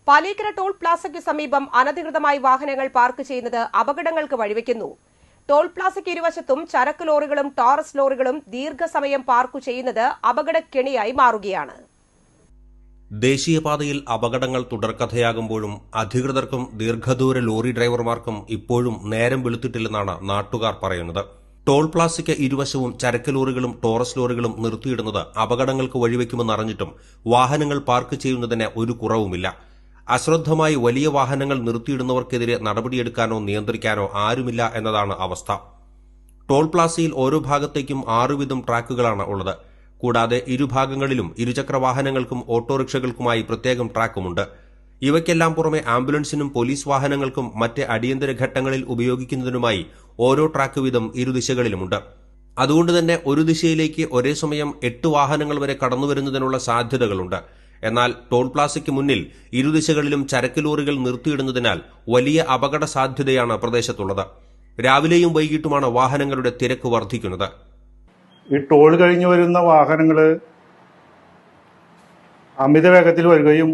Paliyekkara toll പ്ലാസയ്ക്ക് സമീപം അനധികൃതമായി വാഹനങ്ങൾ പാർക്ക് ചെയ്യുന്നത് അപകടങ്ങൾക്ക് വഴിവെക്കുന്നു. ടോൾ പ്ലാസയ്ക്ക് ഇരുവശത്തും ചരക്ക് ലോറികളും ടോറസ് ലോറികളും ദീർഘസമയം പാർക്ക് ചെയ്യുന്നത് അപകടക്കെണിയായി മാറുകയാണ്. ദേശീയപാതയിൽ അപകടങ്ങൾ തുടർക്കഥയാകുമ്പോഴും അധികൃതർക്കും ദീർഘദൂര ലോറി ഡ്രൈവർമാർക്കും ഇപ്പോഴും നേരം വെളുത്തിട്ടില്ലെന്നാണ് നാട്ടുകാർ പറയുന്നത്. ടോൾ പ്ലാസയ്ക്ക് ഇരുവശവും ചരക്ക് ലോറികളും ടോറസ് ലോറികളും നിർത്തിയിടുന്നത് അപകടങ്ങൾക്ക് വഴിവെക്കുമെന്നറിഞ്ഞിട്ടും വാഹനങ്ങൾ പാർക്ക് ചെയ്യുന്നതിന് ഒരു കുറവുമില്ല. അശ്രദ്ധമായി വലിയ വാഹനങ്ങൾ നിർത്തിയിടുന്നവർക്കെതിരെ നടപടിയെടുക്കാനോ നിയന്ത്രിക്കാനോ ആരുമില്ല എന്നതാണ് അവസ്ഥ. ടോൾ പ്ലാസയിൽ ഓരോ ഭാഗത്തേക്കും 6 വീതം ട്രാക്കുകളാണ് ഉള്ളത്. കൂടാതെ ഇരുഭാഗങ്ങളിലും ഇരുചക്ര വാഹനങ്ങൾക്കും ഓട്ടോറിക്ഷകൾക്കുമായി പ്രത്യേകം ട്രാക്കുമുണ്ട്. ഇവയ്ക്കെല്ലാം പുറമെ ആംബുലൻസിനും പോലീസ് വാഹനങ്ങൾക്കും മറ്റ് അടിയന്തര ഘട്ടങ്ങളിൽ ഉപയോഗിക്കുന്നതിനുമായി ഓരോ ട്രാക്ക് വീതം ഇരുദിശകളിലുമുണ്ട്. അതുകൊണ്ട് തന്നെ ഒരു ദിശയിലേക്ക് ഒരേ സമയം 8 വാഹനങ്ങൾ വരെ കടന്നുവരുന്നതിനുള്ള സാധ്യതകളുണ്ട്. എന്നാൽ ടോൾ പ്ലാസയ്ക്ക് മുന്നിൽ ഇരുദിശകളിലും ചരക്ക് ലോറികൾ നിർത്തിയിടുന്നതിനാൽ വലിയ അപകട സാധ്യതയാണ് പ്രദേശത്തുള്ളത്. രാവിലെയും വൈകിട്ടുമാണ് വാഹനങ്ങളുടെ തിരക്ക് വർദ്ധിക്കുന്നത്. ഈ ടോൾ കഴിഞ്ഞു വരുന്ന വാഹനങ്ങൾ അമിത വേഗത്തിൽ വരികയും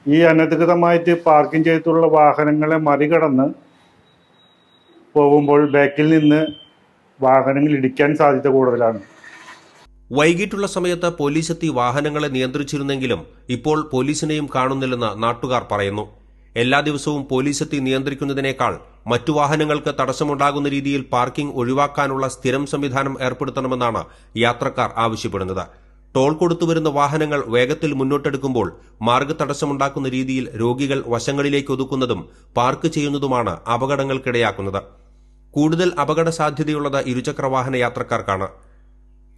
ഈ അനധികൃതമായിട്ട് പാർക്കിംഗ് ചെയ്തിട്ടുള്ള വാഹനങ്ങളെ മറികടന്ന് പോകുമ്പോൾ ബാക്കിൽ നിന്ന് വാഹനങ്ങൾ ഇടിക്കാൻ സാധ്യത കൂടുതലാണ്. വൈകിട്ടുള്ള സമയത്ത് പോലീസെത്തി വാഹനങ്ങളെ നിയന്ത്രിച്ചിരുന്നെങ്കിലും ഇപ്പോൾ പോലീസിനെയും കാണുന്നില്ലെന്ന് നാട്ടുകാർ പറയുന്നു. എല്ലാ ദിവസവും പോലീസെത്തി നിയന്ത്രിക്കുന്നതിനേക്കാൾ മറ്റു വാഹനങ്ങൾക്ക് തടസ്സമുണ്ടാകുന്ന രീതിയിൽ പാർക്കിംഗ് ഒഴിവാക്കാനുള്ള സ്ഥിരം സംവിധാനം ഏർപ്പെടുത്തണമെന്നാണ് യാത്രക്കാർ ആവശ്യപ്പെടുന്നത്. ടോൾ കൊടുത്തുവരുന്ന വാഹനങ്ങൾ വേഗത്തിൽ മുന്നോട്ടെടുക്കുമ്പോൾ മാർഗതടസ്സമുണ്ടാക്കുന്ന രീതിയിൽ രോഗികൾ വശങ്ങളിലേക്ക് ഒതുക്കുന്നതും പാർക്ക് ചെയ്യുന്നതുമാണ് അപകടങ്ങൾക്കിടയാക്കുന്നത്. കൂടുതൽ അപകട സാധ്യതയുള്ളത് ഇരുചക്ര വാഹന യാത്രക്കാർക്കാണ്.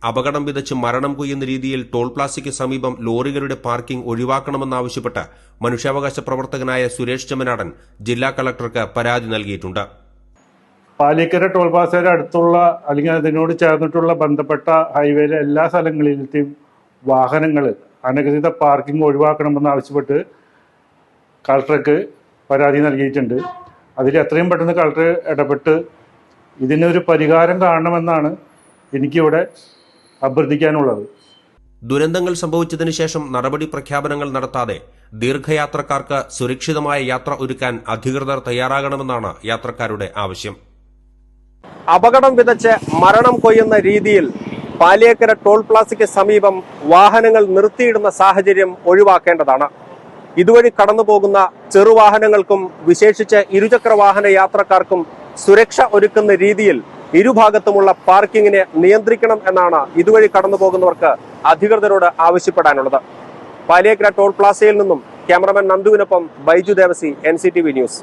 അപകടം വിതച്ച് മരണം കൊയ്യുന്ന രീതിയിൽ ടോൾ പ്ലാസയ്ക്ക് സമീപം ലോറികളുടെ പാർക്കിംഗ് ഒഴിവാക്കണമെന്നാവശ്യപ്പെട്ട് മനുഷ്യാവകാശ പ്രവർത്തകനായ സുരേഷ് ചെമ്മനാടൻ ജില്ലാ കളക്ടർക്ക് പരാതി നൽകിയിട്ടുണ്ട്. പാലിയേക്കര ടോൾ പ്ലാസയുടെ അടുത്തുള്ള അല്ലെങ്കിൽ അതിനോട് ചേർന്നിട്ടുള്ള ബന്ധപ്പെട്ട ഹൈവേയിലെ എല്ലാ സ്ഥലങ്ങളിലെയും വാഹനങ്ങൾ അനധികൃത പാർക്കിംഗ് ഒഴിവാക്കണമെന്നാവശ്യപ്പെട്ട് കളക്ടർക്ക് പരാതി നൽകിയിട്ടുണ്ട്. അതിൽ എത്രയും പെട്ടെന്ന് കളക്ടർ ഇടപെട്ട് ഇതിനൊരു പരിഹാരം കാണണമെന്നാണ് എനിക്കിവിടെ അഭ്യർത്ഥിക്കാനുള്ളത്. ദുരന്തങ്ങൾ സംഭവിച്ചതിനു ശേഷം നടപടി പ്രഖ്യാപനങ്ങൾ നടത്താതെ ദീർഘയാത്രക്കാർക്ക് സുരക്ഷിതമായ യാത്ര ഒരുക്കാൻ അധികൃതർ തയ്യാറാകണമെന്നാണ് യാത്രക്കാരുടെ ആവശ്യം. അപകടം വിതച്ച് മരണം കൊയ്യുന്ന രീതിയിൽ പാലിയേക്കര ടോൾ പ്ലാസയ്ക്ക് സമീപം വാഹനങ്ങൾ നിർത്തിയിടുന്ന സാഹചര്യം ഒഴിവാക്കേണ്ടതാണ്. ഇതുവഴി കടന്നുപോകുന്ന ചെറുവാഹനങ്ങൾക്കും വിശേഷിച്ച് ഇരുചക്ര വാഹന യാത്രക്കാർക്കും സുരക്ഷ ഒരുക്കുന്ന രീതിയിൽ ഇരുഭാഗത്തുമുള്ള പാർക്കിങ്ങിനെ നിയന്ത്രിക്കണം എന്നാണ് ഇതുവഴി കടന്നുപോകുന്നവർക്ക് അധികൃതരോട് ആവശ്യപ്പെടാനുള്ളത്. പാലിയേക്കര ടോൾ പ്ലാസയിൽ നിന്നും ക്യാമറമാൻ നന്ദുവിനൊപ്പം ബൈജു ദേവസി, NCTV ന്യൂസ്.